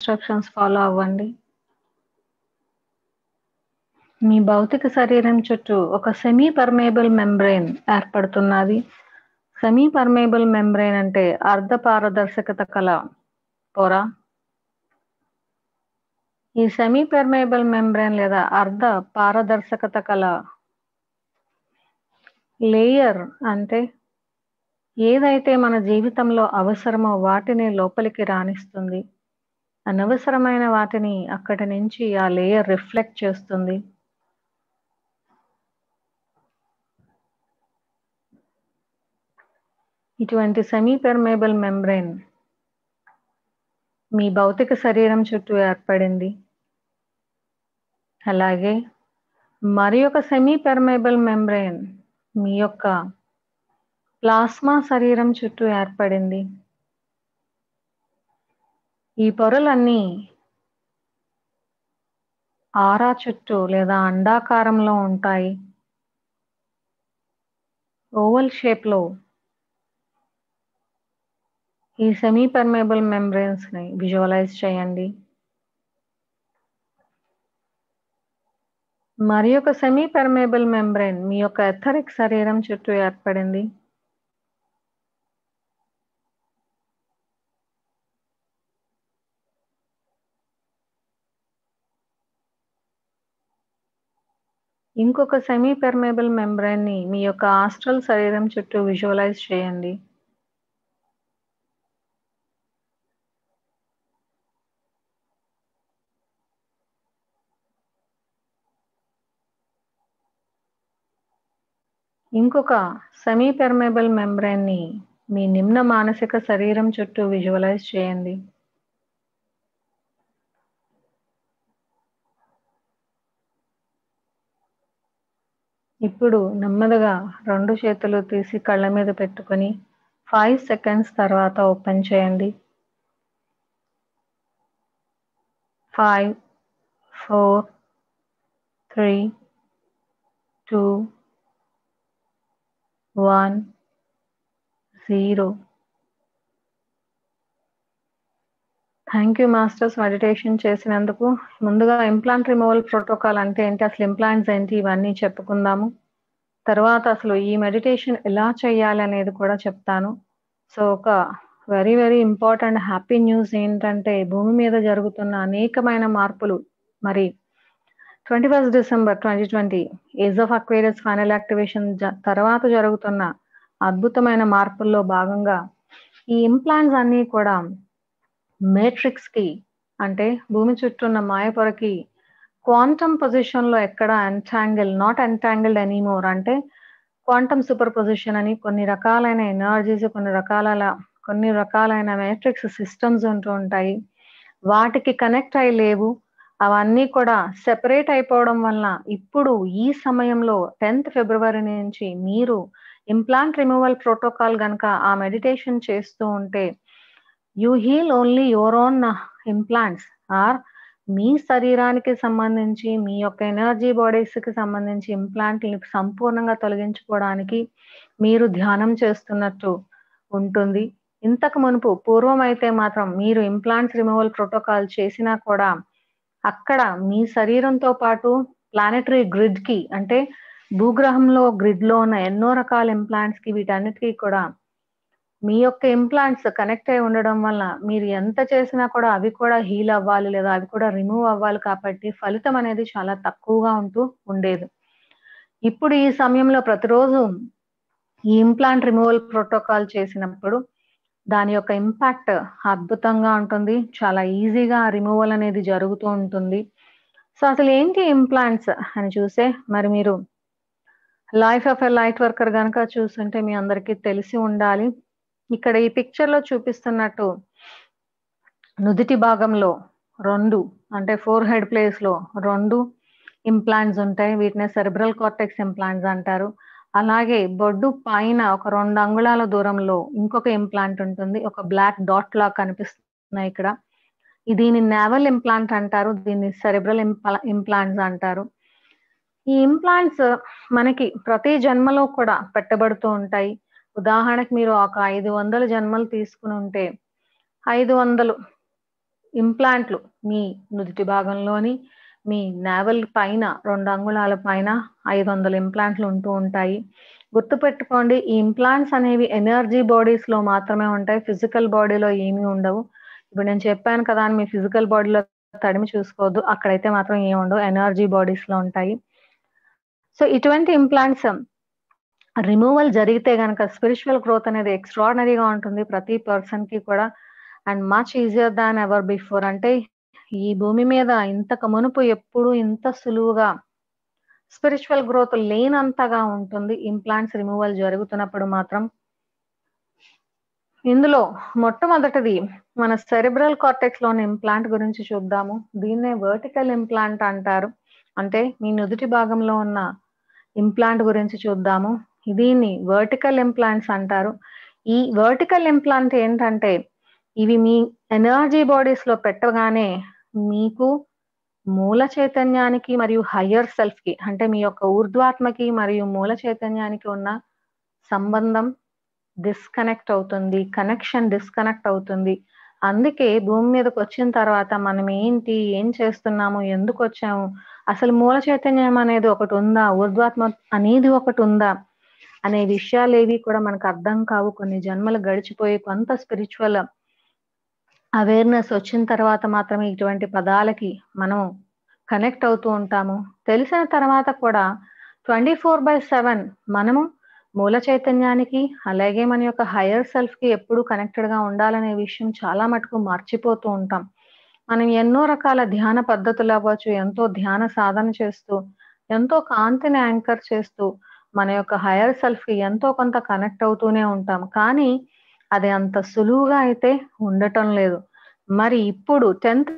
Instructions follow అవ్వండి. మీ భౌతిక శరీరం చుట్టూ ఒక సెమీ పర్మియబుల్ మెంబ్రేన్ ఏర్పడుతున్నది. సెమీ పర్మియబుల్ మెంబ్రేన్ అంటే అర్ధ పారదర్శకత కల పొర. ఈ సెమీ పర్మియబుల్ మెంబ్రేన్ లేదా అర్ధ పారదర్శకత కల లేయర్ అంటే ఏదైతే మన జీవితంలో అవసరమో వాటిని లోపలికి రానిస్తుంది. అనవసరమైన వాటిని అక్కడి నుంచి ఆ లేయర్ రిఫ్లెక్ట్ చేస్తుంది. ఇటువంటి సెమీ పర్మియబుల్ మెంబ్రేన్ మీ భౌతిక శరీరం చుట్టూ ఏర్పడింది. అలాగే మరి ఒక సెమీ పర్మియబుల్ మెంబ్రేన్ మీ యొక్క ప్లాస్మా శరీరం చుట్టూ ఏర్పడింది. ఈ పొరలన్నీ ఆరా చుట్టూ లేదా అండాకారంలో ఉంటాయి. ఓవల్ షేప్లో ఈ సెమీ పర్మియబుల్ మెంబ్రేన్స్ ని విజువలైజ్ చేయండి. మరి ఒక సెమీ పర్మియబుల్ మెంబ్రేన్ మీ యొక్క ఎథరిక్ శరీరం చుట్టూ ఏర్పడింది. ఇంకొక సెమీ పర్మియబుల్ మెంబ్రేన్ ని మీ యొక్క ఆస్ట్రల్ శరీరం చుట్టూ విజువలైజ్ చేయండి. ఇంకొక సెమీ పర్మియబుల్ మెంబ్రేన్ ని మీ నిమ్న మానసిక శరీరం చుట్టూ విజువలైజ్ చేయండి. ఇప్పుడు నెమ్మదిగా 2 చేతులు తీసి కళ్ళ మీద పెట్టుకొని 5 సెకండ్స్ తర్వాత ఓపెన్ చేయండి. 5, 4, 3, 2, 1, 0. థ్యాంక్ యూ మాస్టర్స్ మెడిటేషన్ చేసినందుకు. ముందుగా ఇంప్లాంట్ రిమూవల్ ప్రోటోకాల్ అంటే ఏంటి, అసలు ఇంప్లాంట్స్ ఏంటి, ఇవన్నీ చెప్పుకుందాము. తర్వాత అసలు ఈ మెడిటేషన్ ఎలా చేయాలి అనేది కూడా చెప్తాను. సో ఒక very very important happy news ఏంటంటే భూమి మీద జరుగుతున్న అనేకమైన మార్పులు మరి 21 December 2020 age of Aquarius final activation తర్వాత జరుగుతున్న అద్భుతమైన మార్పుల్లో భాగంగా ఈ ఇంప్లాంట్స్ అన్నీ కూడా మేట్రిక్స్ కి అంటే భూమి చుట్టూ ఉన్న మాయపొరకి క్వాంటమ్ పొజిషన్ లో ఎక్కడ నాట్ ఎంటాంగిల్డ్ ఎనీమోర్ అంటే క్వాంటమ్ సూపర్ పొజిషన్ అని కొన్ని రకాలైన ఎనర్జీస్ కొన్ని రకాలైన మేట్రిక్స్ సిస్టమ్స్ ఉంటూ ఉంటాయి. వాటికి కనెక్ట్ అయి లేవు. అవన్నీ కూడా సెపరేట్ అయిపోవడం వలన ఇప్పుడు ఈ సమయంలో 10th ఫిబ్రవరి నుంచి మీరు ఇంప్లాంట్ రిమూవల్ ప్రోటోకాల్ గనక ఆ మెడిటేషన్ చేస్తూ ఉంటే you heal only your own implants or మీ శరీరానికి సంబంధించి మీ యొక్క ఎనర్జీ బాడీస్ కి సంబంధించి ఇంప్లాంట్ని సంపూర్ణంగా తొలగించుకోవడానికి మీరు ధ్యానం చేస్తున్నట్టు ఉంటుంది. ఇంతకు మునుపు పూర్వం అయితే మాత్రం మీరు ఇంప్లాంట్స్ రిమూవల్ ప్రోటోకాల్ చేసినా కూడా అక్కడ మీ శరీరంతో పాటు ప్లానెటరీ గ్రిడ్ కి అంటే భూగ్రహంలో గ్రిడ్ లో ఉన్న ఎన్నో రకాల ఇంప్లాంట్స్ కి వీటన్నిటికీ కూడా మీ యొక్క ఇంప్లాంట్స్ కనెక్ట్ అయి ఉండడం వల్ల మీరు ఎంత చేసినా కూడా అవి కూడా హీల్ అవ్వాలి లేదా అవి కూడా రిమూవ్ అవ్వాలి కాబట్టి ఫలితం అనేది చాలా తక్కువగా ఉంటూ ఉండేది. ఇప్పుడు ఈ సమయంలో ప్రతిరోజు ఈ ఇంప్లాంట్ రిమూవల్ ప్రోటోకాల్ చేసినప్పుడు దాని యొక్క ఇంపాక్ట్ అద్భుతంగా ఉంటుంది. చాలా ఈజీగా రిమూవల్ అనేది జరుగుతూ ఉంటుంది. సో అసలు ఏంటి ఇంప్లాంట్స్ అని చూసే మరి మీరు life of a light worker గనక చూస్తుంటే మీ అందరికీ తెలిసి ఉండాలి. ఇక్కడ ఈ పిక్చర్ లో చూపిస్తున్నట్టు నుదిటి భాగంలో 2 అంటే ఫోర్ హెడ్ ప్లేస్ లో 2 ఇంప్లాంట్స్ ఉంటాయి. వీటిని సెరెబ్రల్ కార్టెక్స్ ఇంప్లాంట్స్ అంటారు. అలాగే బొడ్డు పైన ఒక 2 అంగుళాల దూరంలో ఇంకొక ఇంప్లాంట్ ఉంటుంది. ఒక బ్లాక్ డాట్ లా కనిపిస్తున్నాయి ఇక్కడ. దీన్ని నావల్ ఇంప్లాంట్ అంటారు. దీన్ని సెరెబ్రల్ ఇంప్లాంట్స్ అంటారు. ఈ ఇంప్లాంట్స్ మనకి ప్రతి జన్మలో కూడా పెట్టబడుతూ ఉంటాయి. ఉదాహరణకు మీరు ఒక 500 జన్మలు తీసుకుని ఉంటే 500 ఇంప్లాంట్లు మీ నుదిటి భాగంలోని మీ నావెల్ పైన 2 అంగుళాల పైన 500 ఇంప్లాంట్లు ఉంటూ ఉంటాయి. గుర్తుపెట్టుకోండి, ఈ ఇంప్లాంట్స్ అనేవి ఎనర్జీ బాడీస్‌లో మాత్రమే ఉంటాయి. ఫిజికల్ బాడీలో ఏమీ ఉండవు. ఇప్పుడు నేను చెప్పాను కదా అని మీ ఫిజికల్ బాడీలో తడిమి చూసుకోవద్దు. అక్కడైతే మాత్రం ఏమి ఉండవు. ఎనర్జీ బాడీస్‌లో ఉంటాయి. సో, ఇటువంటి ఇంప్లాంట్స్ రిమూవల్ జరిగితే గనక స్పిరిచువల్ గ్రోత్ అనేది ఎక్స్ట్రార్డినరీగా ఉంటుంది ప్రతి పర్సన్‌కి కూడా. And much easier than ever before. అంటే ఈ భూమి మీద ఇంతకు మునుపు ఎప్పుడు ఇంత సులువుగా స్పిరిచువల్ గ్రోత్ లేనంతగా ఉంటుంది ఇంప్లాంట్స్ రిమూవల్ జరుగుతున్నప్పుడు మాత్రం. ఇందులో మొట్టమొదటిది మన సెరెబ్రల్ కార్టెక్స్‌లోని ఇంప్లాంట్ గురించి చూద్దాము. దీన్నే వర్టికల్ ఇంప్లాంట్ అంటారు. అంటే మీ నుదిటి భాగంలో ఉన్న ఇంప్లాంట్ గురించి చూద్దాము. దీన్ని వర్టికల్ ఇంప్లాంట్స్ అంటారు. ఈ వర్టికల్ ఇంప్లాంట్ ఏంటంటే, ఇవి మీ ఎనర్జీ బాడీస్‌లో పెట్టగానే మీకు మూల చైతన్యానికి మరియు హయ్యర్ సెల్ఫ్‌కి, అంటే మీ యొక్క ఊర్ధ్వాత్మకి మరియు మూల చైతన్యానికి ఉన్న సంబంధం డిస్కనెక్ట్ అవుతుంది. కనెక్షన్ డిస్కనెక్ట్ అవుతుంది. అందుకే భూమి మీదకొచ్చిన తర్వాత మనం ఏంటి? ఏం చేస్తున్నాము? ఎందుకొచ్చాము? అసలు మూల చైతన్యం అనేది ఒకటుందా? ఊర్ధ్వాత్మ అనేది ఒకటుందా? అనే విషయాలేవి కూడా మనకు అర్థం కావు. కొన్ని జన్మలు గడిచిపోయి కొంత స్పిరిచువల్ అవేర్‌నెస్ వచ్చిన తర్వాత మాత్రమే ఇటువంటి పదాలకి మనం కనెక్ట్ అవుతూ ఉంటాము. తెలిసిన తర్వాత కూడా 24/7 మనము మూల చైతన్యానికి, అలాగే మన యొక్క హైయర్ సెల్ఫ్‌కి ఎప్పుడూ కనెక్టెడ్‌గా ఉండాలనే విషయం చాలా మటుకు మర్చిపోతూ ఉంటాం. మనం ఎన్నో రకాల ధ్యాన పద్ధతులవ్వచ్చు, ఎంతో ధ్యాన సాధన చేస్తూ, ఎంతో కాంతిని యాంకర్ చేస్తూ, మన యొక్క హైయర్ సెల్ఫ్‌కి ఎంతో కొంత కనెక్ట్ అవుతూనే ఉంటాం. కానీ అది అంత సులువుగా అయితే ఉండటం లేదు. మరి ఇప్పుడు 10థ్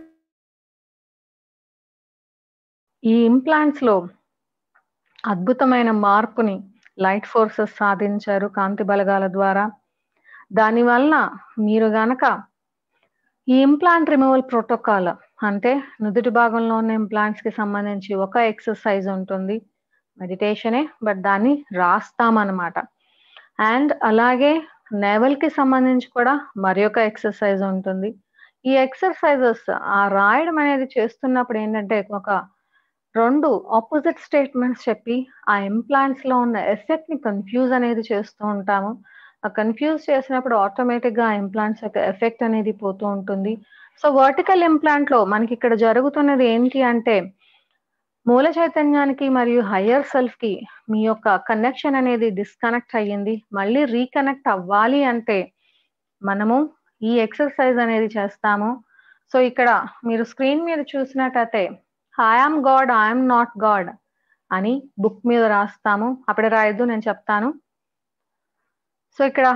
ఈ ఇంప్లాంట్స్‌లో అద్భుతమైన మార్పుని లైట్ ఫోర్సెస్ సాధించారు కాంతి బలగాల ద్వారా. దానివలన మీరు గనక ఈ ఇంప్లాంట్ రిమూవల్ ప్రోటోకాల్, అంటే నుదుటి భాగంలో ఉన్న ఇంప్లాంట్స్‌కి సంబంధించి ఒక ఎక్సర్‌సైజ్ ఉంటుంది. మెడిటేషనే, బట్ దాన్ని రాస్తామనమాట. అండ్ అలాగే నెవెల్‌కి సంబంధించి కూడా మరి ఒక ఎక్సర్‌సైజ్ ఉంటుంది. ఈ ఎక్సర్‌సైజెస్ రాయడం అనేది చేస్తున్నప్పుడు ఏంటంటే, ఒక 2 అపోజిట్ స్టేట్మెంట్స్ చెప్పి, ఆ ఇంప్లాంట్స్‌లో ఉన్న ఎఫెక్ట్‌ని కన్‌ఫ్యూజ్ అనేది చేస్తూ ఉంటాము. ఆ కన్‌ఫ్యూజ్ చేసినప్పుడు ఆటోమేటిక్‌గా ఆ ఇంప్లాంట్స్ యొక్క ఎఫెక్ట్ అనేది పోతూ ఉంటుంది. సో, వర్టికల్ ఇంప్లాంట్‌లో మనకిక్కడ జరుగుతున్నది ఏంటి అంటే, మూల చైతన్యానికి మరియు హయ్యర్ సెల్ఫ్‌కి మీ యొక్క కనెక్షన్ అనేది డిస్కనెక్ట్ అయ్యింది. మళ్ళీ రీకనెక్ట్ అవ్వాలి అంటే, మనము ఈ ఎక్సర్‌సైజ్ అనేది చేస్తాము. సో, ఇక్కడ మీరు స్క్రీన్ మీద చూసినట్టయితే, I am God, I am not God అని బుక్ మీద రాస్తాము. అప్పుడే రాయొద్దు, నేను చెప్తాను. సో, ఇక్కడ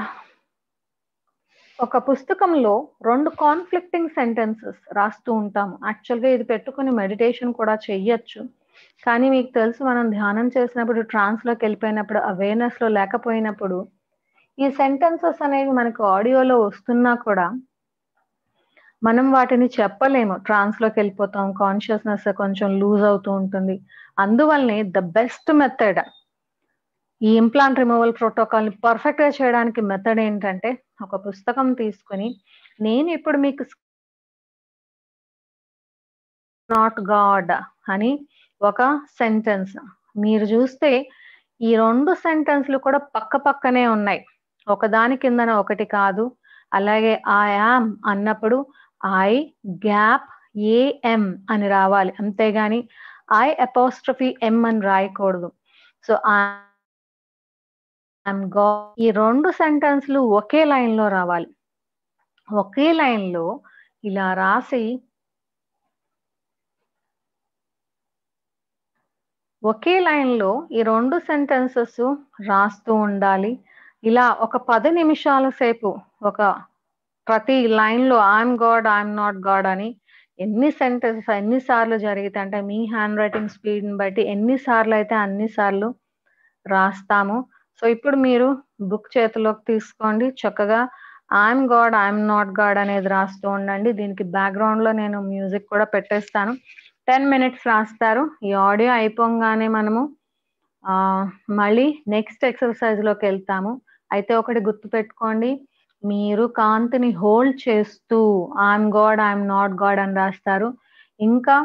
ఒక పుస్తకంలో 2 కాన్‌ఫ్లిక్టింగ్ సెంటెన్సెస్ రాస్తూ ఉంటాము. యాక్చువల్‌గా ఇది పెట్టుకొని మెడిటేషన్ కూడా చెయ్యొచ్చు. కానీ మీకు తెలుసు, మనం ధ్యానం చేసినప్పుడు ట్రాన్స్‌లోకెళ్ళిపోయినప్పుడు, అవేర్‌నెస్‌లో లేకపోయినప్పుడు, ఈ సెంటెన్సెస్ అనేవి మనకు ఆడియోలో వస్తున్నా కూడా మనం వాటిని చెప్పలేము. ట్రాన్స్‌లోకెళ్ళిపోతాం. కాన్షియస్‌నెస్ కొంచెం లూజ్ అవుతూ ఉంటుంది. అందువల్లనే ద బెస్ట్ మెథడ్ ఈ ఇంప్లాంట్ రిమూవల్ ప్రోటోకాల్‌ని పర్ఫెక్ట్‌గా చేయడానికి మెథడ్ ఏంటంటే, ఒక పుస్తకం తీసుకొని, నేను ఇప్పుడు మీకు నాట్ గాడ్ అని ఒక సెంటెన్స్. మీరు చూస్తే ఈ 2 సెంటెన్స్‌లు కూడా పక్కపక్కనే ఉన్నాయి. ఒకదాని కిందన ఒకటి కాదు. అలాగే ఐ యామ్ అన్నప్పుడు ఐ గ్యాప్ ఏఎం అని రావాలి. అంతేగాని ఐ అపోస్ట్రఫీ ఎం అని రాయకూడదు. సో, ఐ యామ్ గాడ్, ఈ 2 సెంటెన్స్‌లు ఒకే లైన్‌లో రావాలి. ఒకే లైన్‌లో ఇలా రాసి, ఒకే లైన్‌లో ఈ 2 సెంటెన్సెస్ రాస్తూ ఉండాలి. ఇలా ఒక 10 నిమిషాల సేపు ఒక ప్రతి లైన్‌లో I'm God, I'm not God అని ఎన్ని సార్లు జరిగితే, అంటే మీ హ్యాండ్ రైటింగ్ స్పీడ్‌ని బట్టి ఎన్ని సార్లయితే అన్ని సార్లు రాస్తాము. సో, ఇప్పుడు మీరు బుక్ చేతిలోకి తీసుకోండి. చక్కగా I'm God, I'm not God అనేది రాస్తూ ఉండండి. దీనికి బ్యాక్‌గ్రౌండ్‌లో నేను మ్యూజిక్ కూడా పెట్టేస్తాను. 10 మినిట్స్ రాస్తారు. ఈ ఆడియో అయిపోంగానే మనము మళ్ళీ నెక్స్ట్ ఎక్సర్‌సైజ్‌లోకెళ్తాము. అయితే ఒకటి గుర్తుపెట్టుకోండి, మీరు కాంతిని హోల్డ్ చేస్తూ I'm God, I'm not God అని రాస్తారు. ఇంకా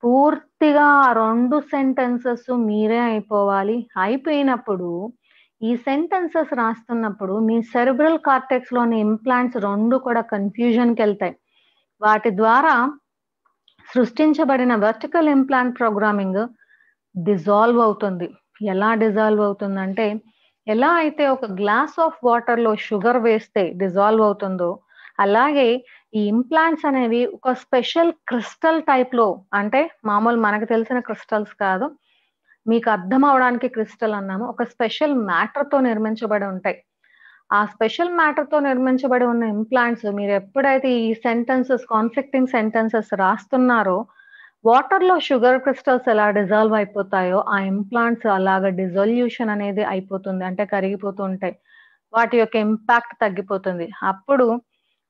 పూర్తిగా ఆ 2 సెంటెన్సెస్ మీరే అయిపోవాలి. అయిపోయినప్పుడు ఈ సెంటెన్సెస్ రాస్తున్నప్పుడు మీ సెరెబ్రల్ కార్టెక్స్‌లోని ఇంప్లాంట్స్ 2 కూడా కన్‌ఫ్యూజన్‌కెళ్తాయి. వాటి ద్వారా సృష్టించబడిన వర్టికల్ ఇంప్లాంట్ ప్రోగ్రామింగ్ డిజాల్వ్ అవుతుంది. ఎలా డిజాల్వ్ అవుతుందంటే, ఎలా అయితే ఒక గ్లాస్ ఆఫ్ వాటర్‌లో షుగర్ వేస్తే డిజాల్వ్ అవుతుందో, అలాగే ఈ ఇంప్లాంట్స్ అనేవి ఒక స్పెషల్ క్రిస్టల్ టైప్‌లో, అంటే మామూలు మనకు తెలిసిన క్రిస్టల్స్ కాదు. మీకు అర్థం అవ్వడానికి క్రిస్టల్ అన్నాము. ఒక స్పెషల్ మ్యాటర్‌తో నిర్మించబడి ఉంటాయి. ఆ స్పెషల్ మ్యాటర్‌తో నిర్మించబడి ఉన్న ఇంప్లాంట్స్ మీరెప్పుడైతే ఈ సెంటెన్సెస్ కాన్‌ఫ్లిక్టింగ్ సెంటెన్సెస్ రాస్తున్నారో, వాటర్‌లో షుగర్ క్రిస్టల్స్ ఎలా డిజాల్వ్ అయిపోతాయో, ఆ ఇంప్లాంట్స్ అలాగా డిసొల్యూషన్ అనేది అయిపోతుంది. అంటే కరిగిపోతూ ఉంటాయి. వాటి యొక్క ఇంపాక్ట్ తగ్గిపోతుంది. అప్పుడు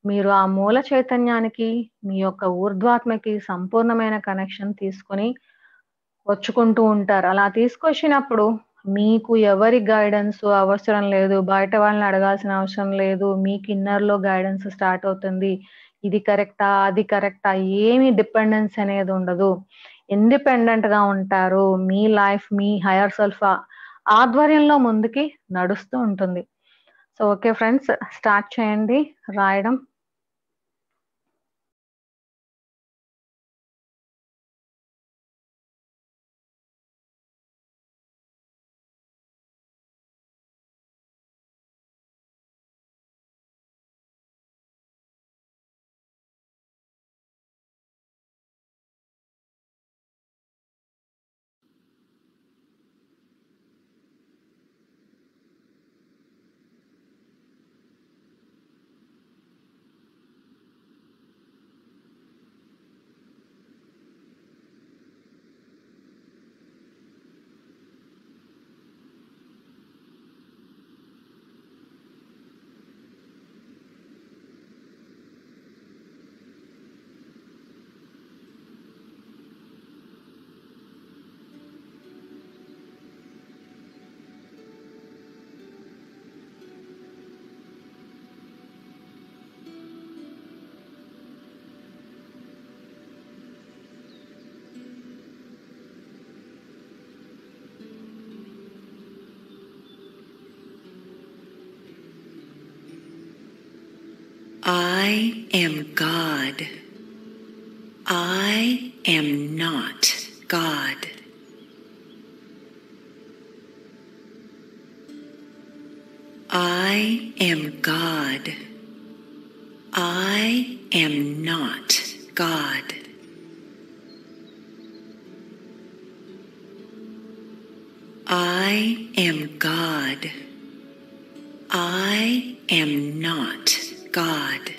మీరు ఆ మూల చైతన్యానికి, మీ యొక్క ఊర్ధ్వాత్మకి సంపూర్ణమైన కనెక్షన్ తీసుకొని వచ్చుకుంటూ ఉంటారు. అలా తీసుకొచ్చినప్పుడు మీకు ఎవరి గైడెన్స్ అవసరం లేదు. బయట వాళ్ళని అడగాల్సిన అవసరం లేదు. మీకు ఇన్నర్‌లో గైడెన్స్ స్టార్ట్ అవుతుంది. ఇది కరెక్టా? అది కరెక్టా? ఏమి డిపెండెన్స్ అనేది ఉండదు. ఇండిపెండెంట్‌గా ఉంటారు. మీ లైఫ్ మీ హైయర్ సెల్ఫ్ ఆధ్వర్యంలో ముందుకి నడుస్తూ ఉంటుంది. సో, ఓకే ఫ్రెండ్స్, స్టార్ట్ చేయండి రాయడం. I am God. I am not God. I am God. I am not God. I am God. I am not God.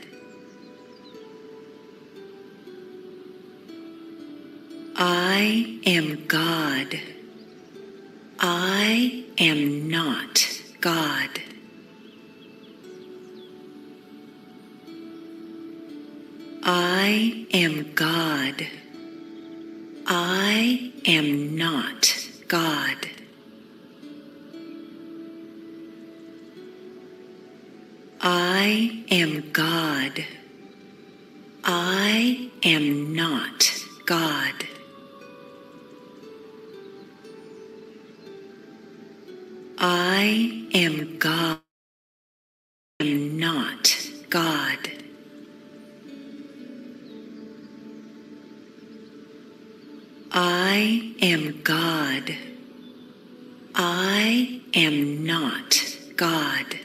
I am God. I am not God. I am God. I am not God. I am God. I am not God. I am God. I am not God. I am God. I am not God.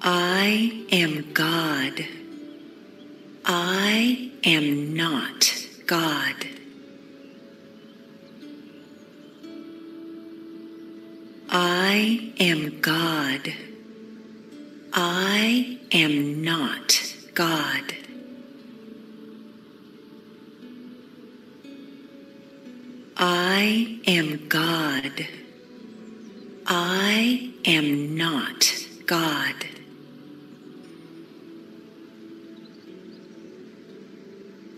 I am God. I am not God. I am God. I am not God. I am God. I am not God.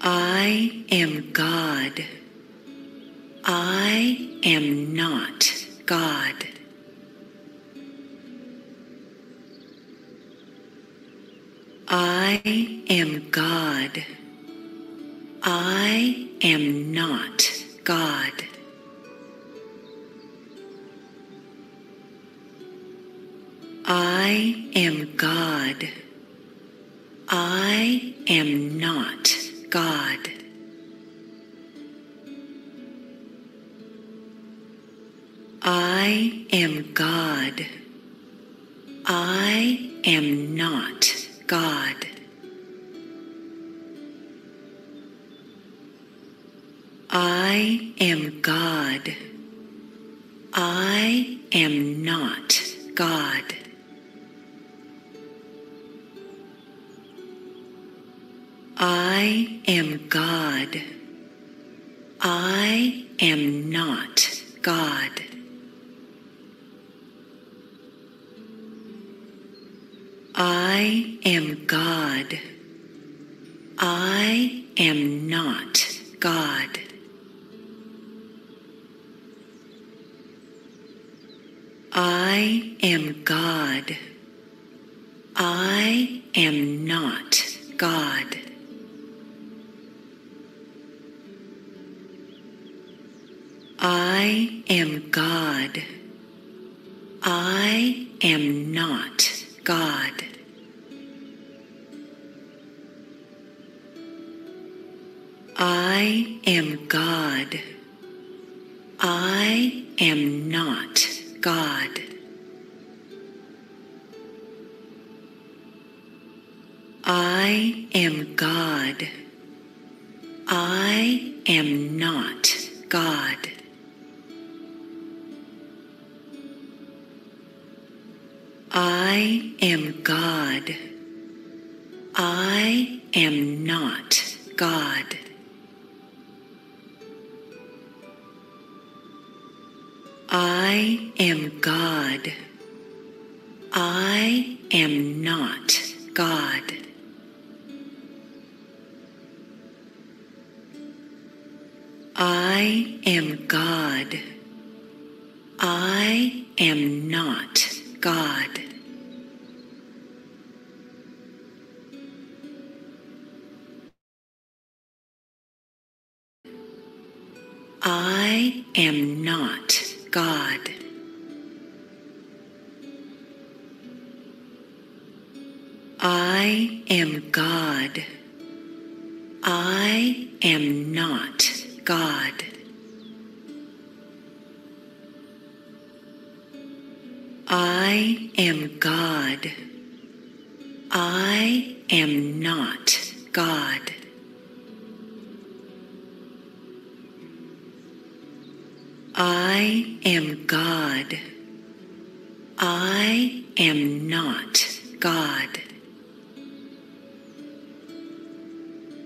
I am God. I am not God. I am God. I am not God. I am God. I am not God. I am God. I am not God. I am God. I am not God. I am God. I am not God. I am God. I am not God. I am God. I am not God. I am God. I am not God. I am God. I am not God. I am God. I am not God. I am God. I am not God. I am God. I am not God. I am God. I am not God. I am not God. I am God. I am not God. I am God. I am not God. I am God.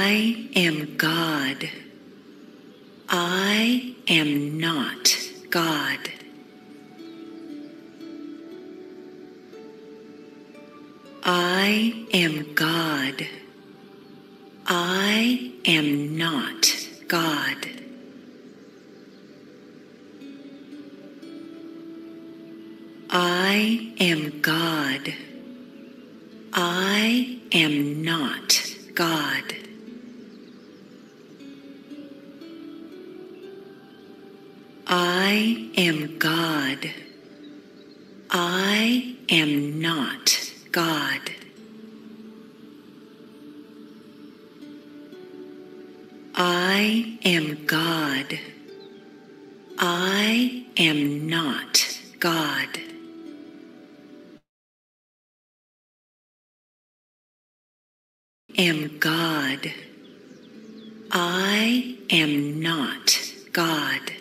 I am not God. I am God. I am not God. I am God. I am not God. I am God. I am not God. I am God. I am not God. I am God. I am not God. Am God. I am not God.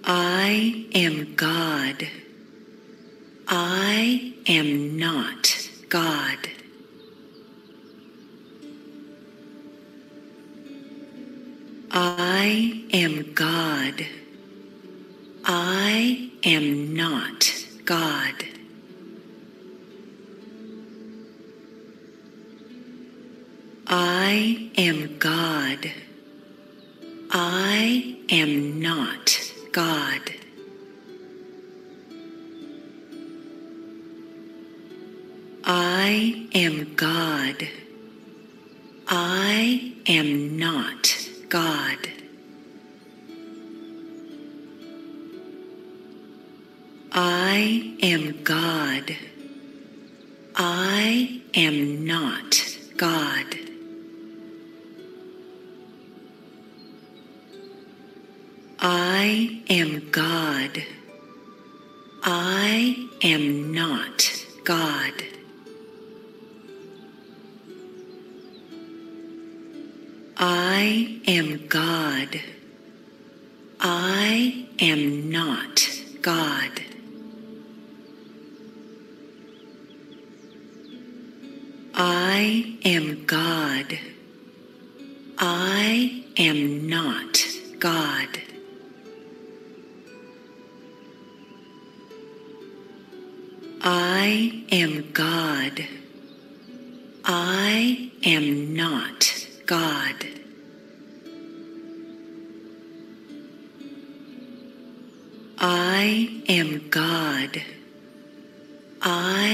I am God. I am not God. I am God. I am not God. I am God. I am not God. I am God. I am not God. I am God. I am not God. I am God. I am not God. I am God. I am not God. I am God. I am not God. I am God. I am not God. I am God. I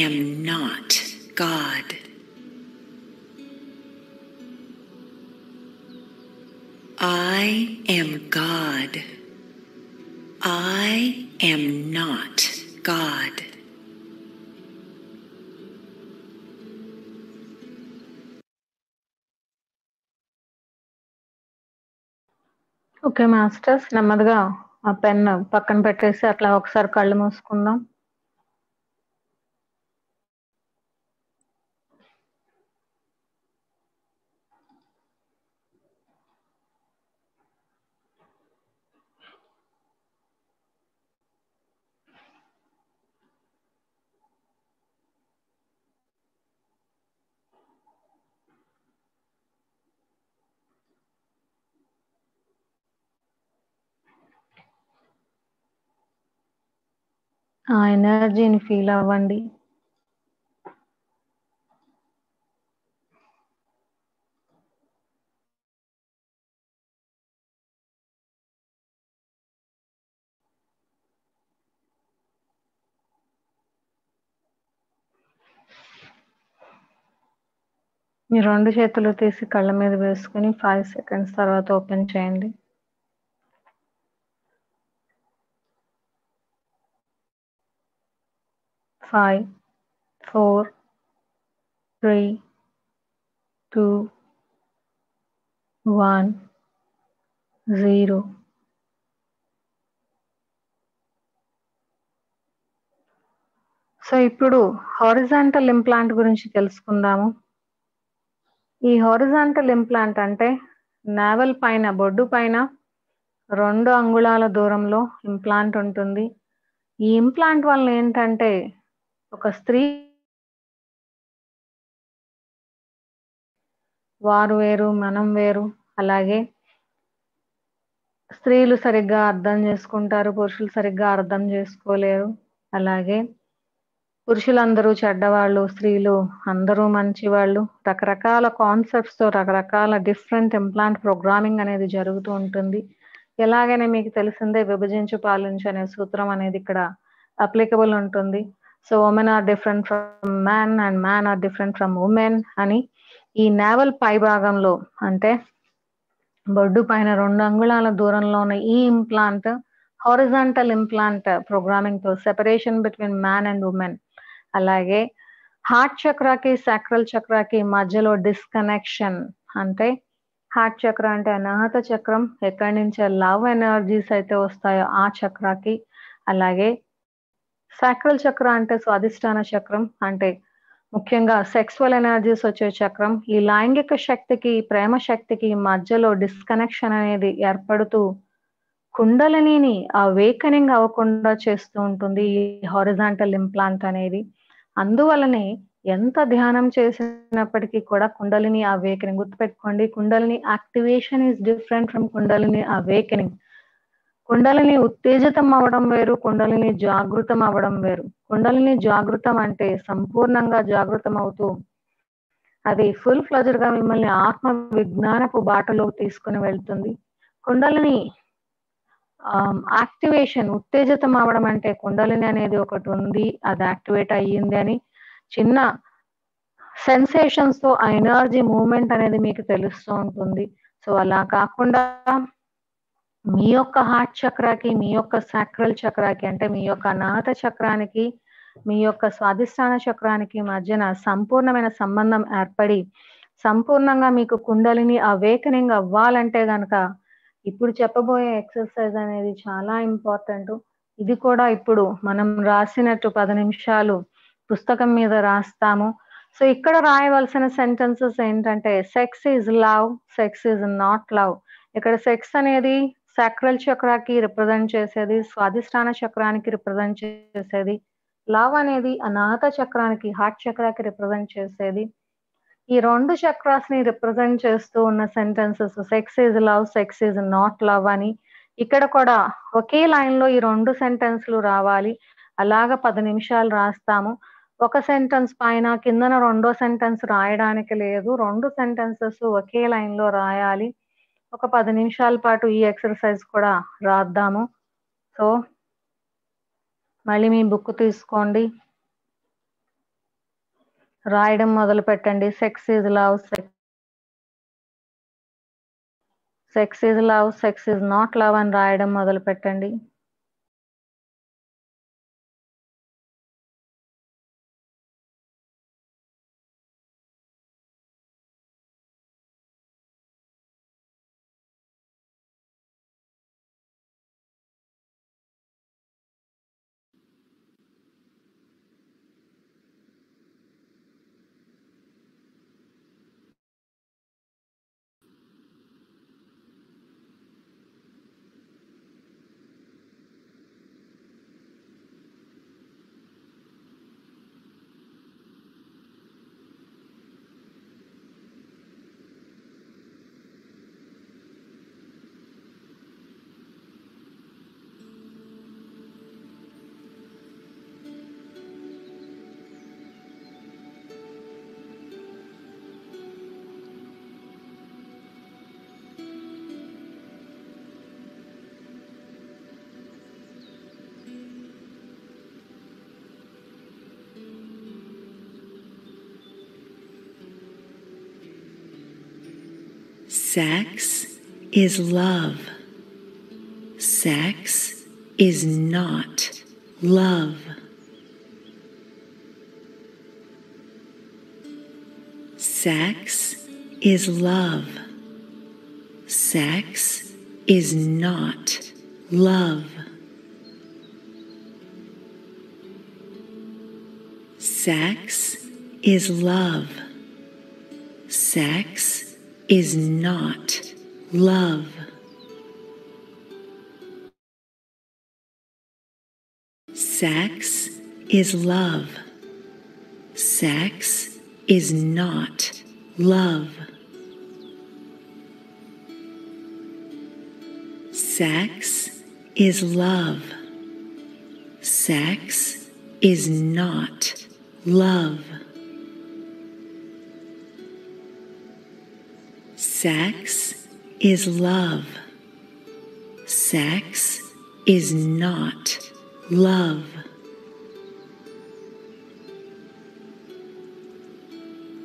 am not God. I am God. I am not God. Okay masters, నెమ్మదిగా ఆ pen పక్కన పెట్టేసి అట్లా ఒకసారి కళ్ళు మూసుకుందాం. ఆ ఎనర్జీని feel అవ్వండి. మీ 2 చేతులు తీసి కళ్ళ మీద వేసుకుని 5 సెకండ్స్ తర్వాత ఓపెన్ చేయండి. 5, 4, 3, 2, 1, 0. సో ఇప్పుడు హారిజాంటల్ ఇంప్లాంట్ గురించి తెలుసుకుందాము. ఈ హారిజాంటల్ ఇంప్లాంట్ అంటే నావెల్ పైన, బొడ్డు పైన 2 అంగుళాల దూరంలో ఇంప్లాంట్ ఉంటుంది. ఈ ఇంప్లాంట్ వల్ల ఏంటంటే ఒక స్త్రీ వారు వేరు, మనం వేరు. అలాగే స్త్రీలు సరిగ్గా అర్థం చేసుకుంటారు, పురుషులు సరిగ్గా అర్థం చేసుకోలేరు. అలాగే పురుషులందరూ చెడ్డవాళ్ళు, స్త్రీలు అందరూ మంచివాళ్ళు. రకరకాల కాన్సెప్ట్స్ తో రకరకాల డిఫరెంట్ ఇంప్లాంట్ ప్రోగ్రామింగ్ అనేది జరుగుతూ ఉంటుంది. ఎలాగైనా మీకు తెలిసిందే, విభజించు పాలించు అనే సూత్రం అనేది ఇక్కడ అప్లికబుల్ ఉంటుంది. So women are different from man and man are different from women అని ఈ నావెల్ పై భాగంలో అంటే బొడ్డు పైన 2 అంగుళాల దూరంలో ఉన్న ఈ ఇంప్లాంట్ హారిజాంటల్ ఇంప్లాంట్ ప్రోగ్రామింగ్ తో separation between man and women, అలాగే హార్ట్ చక్రాకి సాక్రల్ చక్రాకి మధ్యలో డిస్కనెక్షన్. అంటే హార్ట్ చక్ర అంటే అనాహత చక్రం, ఎక్కడి నుంచే లవ్ ఎనర్జీస్ అయితే వస్తాయో ఆ చక్రాకి. అలాగే సాక్రల్ చక్ర అంటే స్వాదిష్టాన చక్రం, అంటే ముఖ్యంగా సెక్సువల్ ఎనర్జీస్ వచ్చే చక్రం. ఈ లైంగిక శక్తికి, ప్రేమ శక్తికి మధ్యలో డిస్కనెక్షన్ అనేది ఏర్పడుతూ కుండలిని అవేకనింగ్ అవ్వకుండా చేస్తూ ఉంటుంది ఈ హారిజాంటల్ ఇంప్లాంట్ అనేది. అందువలనే ఎంత ధ్యానం చేసినప్పటికీ కూడా కుండలిని అవేకనింగ్, గుర్తుపెట్టుకోండి, kundalini activation is different from kundalini awakening. Kundalini ఉత్తేజితం అవ్వడం వేరు, కుండలిని జాగృతం అవ్వడం వేరు. కుండలిని జాగృతం అంటే సంపూర్ణంగా జాగృతం అవుతూ అది ఫుల్ ఫ్లెజ్డ్ గా మిమ్మల్ని ఆత్మ విజ్ఞానపు బాటలో తీసుకుని వెళ్తుంది. కుండలిని యాక్టివేషన్, ఉత్తేజితం అవ్వడం అంటే కుండలిని అనేది ఒకటి ఉంది, అది యాక్టివేట్ అయ్యింది అని చిన్న సెన్సేషన్స్‌తో ఆ ఎనర్జీ మూవ్‌మెంట్ అనేది మీకు తెలుస్తూ ఉంటుంది. సో, అలా కాకుండా మీ యొక్క హార్ట్ చక్రాకి, మీ యొక్క సాక్రల్ చక్రాకి అంటే మీ యొక్క అనాహత చక్రానికి, మీ యొక్క స్వాదిష్టాన చక్రానికి మధ్యన సంపూర్ణమైన సంబంధం ఏర్పడి, సంపూర్ణంగా మీకు కుండలిని అవేకెనింగ్ అవ్వాలంటే గనక, ఇప్పుడు చెప్పబోయే ఎక్సర్‌సైజ్ అనేది చాలా ఇంపార్టెంటు. ఇది కూడా ఇప్పుడు మనం రాసినట్టు 10 నిమిషాలు పుస్తకం మీద రాస్తాము. సో, ఇక్కడ రాయవలసిన సెంటెన్సెస్ ఏంటంటే, sex is love, sex is not love. ఇక్కడ సెక్స్ అనేది సాక్రల్ చక్రాకి రిప్రజెంట్ చేసేది, స్వాదిష్టాన చక్రానికి రిప్రజెంట్ చేసేది. లవ్ అనేది అనాహత చక్రానికి, హార్ట్ చక్రాకి రిప్రజెంట్ చేసేది. ఈ 2 చక్రాస్‌ని రిప్రజెంట్ చేస్తూ ఉన్న sentences sex is love, sex is not love అని. ఇక్కడ కూడా ఒకే లైన్‌లో ఈ 2 సెంటెన్స్‌లు రావాలి. అలాగా 10 నిమిషాలు రాస్తాము. ఒక సెంటెన్స్ పైన కిందన రెండో సెంటెన్స్ రాయడానికి లేదు. 2 సెంటెన్సెస్ ఒకే లైన్‌లో రాయాలి. ఒక 10 నిమిషాల పాటు ఈ ఎక్సర్‌సైజ్ కూడా రాద్దాము. సో, మళ్ళీ మీ బుక్ తీసుకోండి. రాయడం మొదలుపెట్టండి. Sex is love, sex is love, sex is not love అని రాయడం మొదలుపెట్టండి. Sex is love. Sex is not love. Sex is love. Sex is not love. Sex is love. Sex is not love. Sex is love. Sex is not love. Sex is love. Sex is not love. Sex is love. Sex is not love.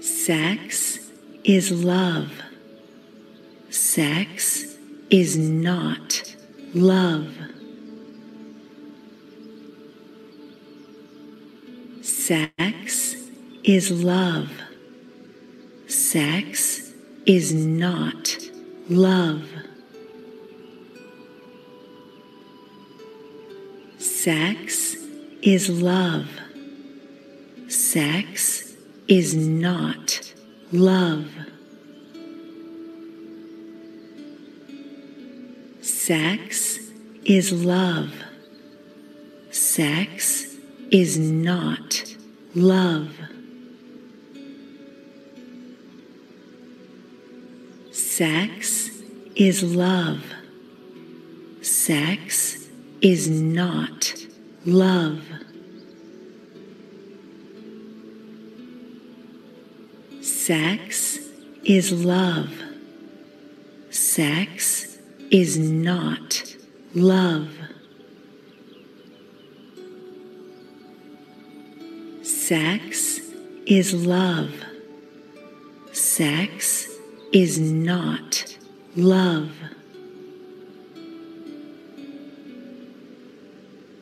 Sex is love. Sex is not love. Sex is love. Sex is not love. Sex is love. Sex is not love. Sex is love. Sex is not love. Sex is love. Sex is not love. Sex is love. Sex is not love. Sex is love. Sex is not love.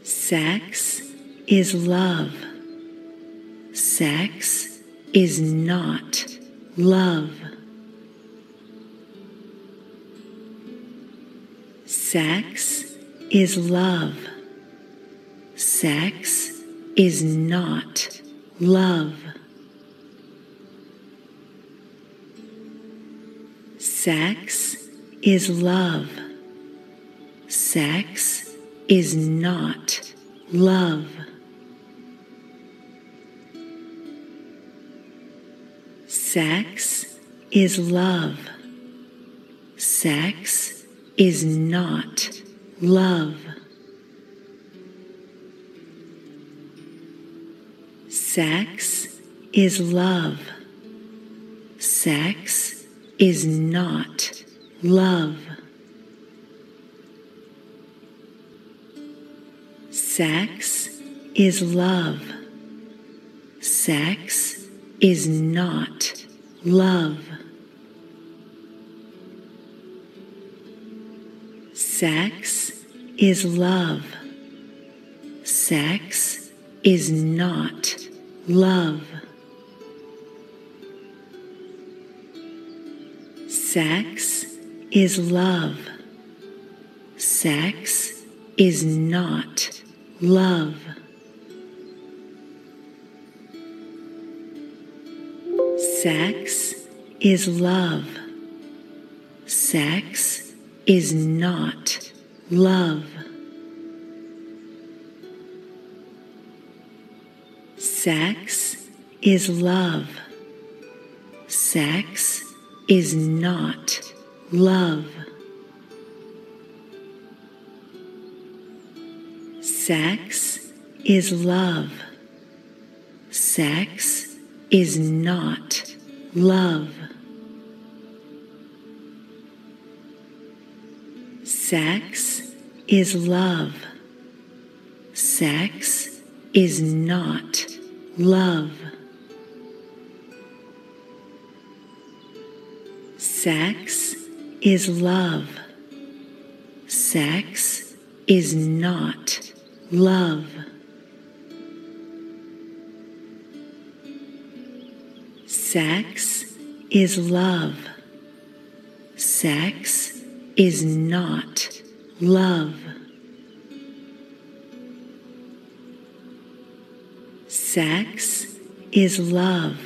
Sex is love. Sex is not love. Sex is love. Sex is not love. Sex is love. Sex is not love. Sex is love. Sex is not love. Sex is love. Sex is not love. Sex is love. Sex is not love. Sex is love. Sex is not love. Sex is love. Sex is not love. Sex is love. Sex is not love. Sex is love. Sex is not love. Sex is love. Sex is not love. Sex is love. Sex is not love. Sex is love. Sex is not love. Sex is love. Sex is not love. Sex is love.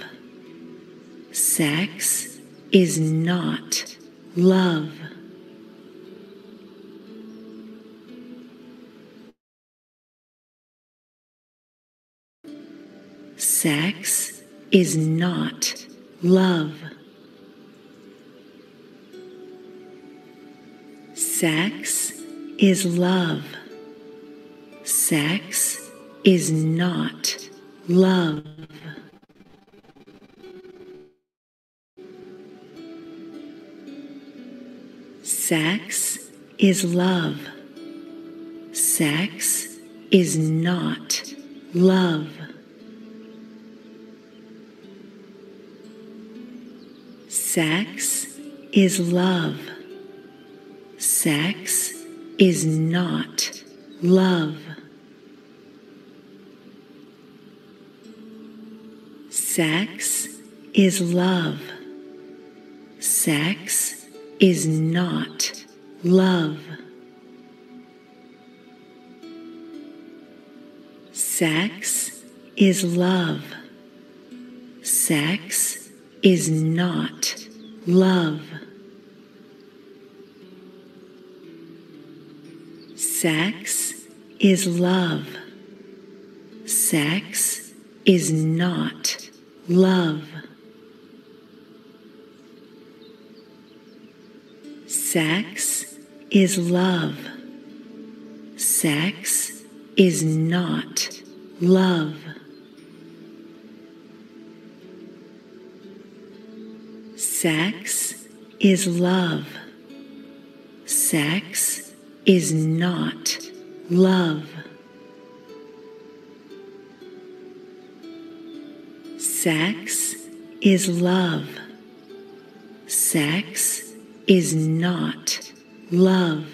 Sex is not love. Sex is not love. Sex is love. Sex is not love. Sex is love. Sex is not love. Sex is love. Sex is not love. Sex is love. Sex is not love. Sex is love. Sex is not love. Sex is love. Sex is not love. Sex is love. Sex is not love. Sex is love. Sex is not love. Sex is love. Sex is not love.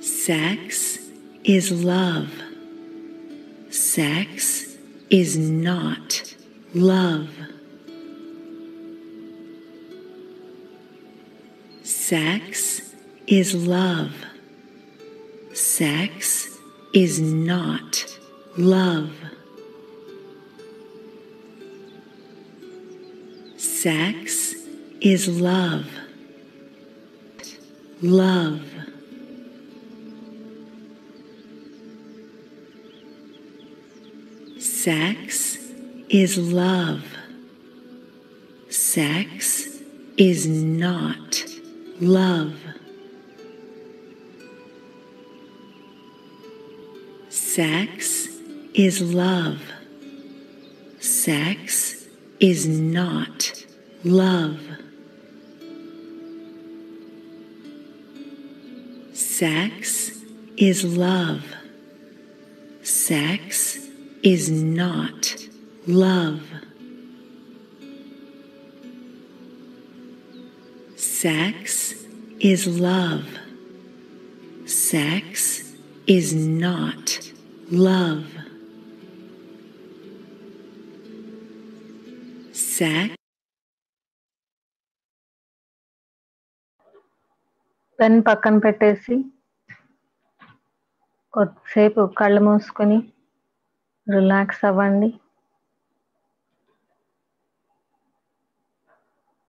Sex is love. Sex is not love. Sex is love. Sex is not love. Sex is love. Love. Sex is love. Sex is not love. Sex is love. Sex is not love. Sex is love. Sex is not love. Sex is love. Sex is not love. Sex. Pen పక్కన పెట్టేసి కొద్దిసేపు కళ్ళు మూసుకొని relax అవ్వండి.